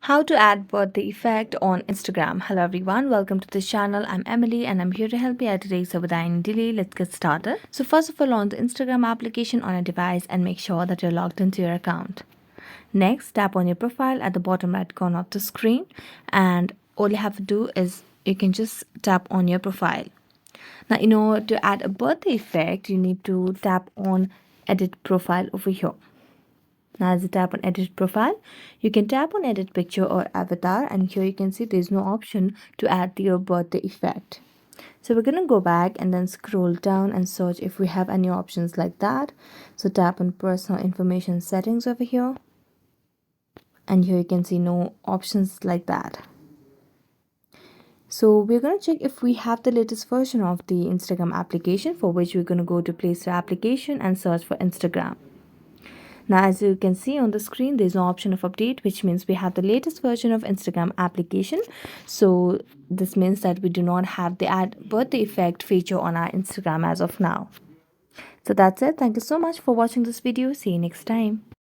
How to add birthday effect on Instagram. Hello everyone, welcome to this channel. I'm Emily and I'm here to help you out today. So without any delay, let's get started. So first of all, launch the Instagram application on a device and make sure that you're logged into your account. Next, tap on your profile at the bottom right corner of the screen, and all you have to do is you can just tap on your profile. Now, in order to add a birthday effect, you need to tap on edit profile over here. Now, as you tap on edit profile, you can tap on edit picture or avatar, and here you can see there's no option to add your birthday effect. So we're gonna go back and then scroll down and search if we have any options like that. So tap on personal information settings over here, and here you can see no options like that. So we're going to check if we have the latest version of the Instagram application, for which we're going to go to Play Store application and search for Instagram. Now, as you can see on the screen, there's no option of update, which means we have the latest version of Instagram application. So this means that we do not have the add birthday effect feature on our Instagram as of now. So that's it. Thank you so much for watching this video. See you next time.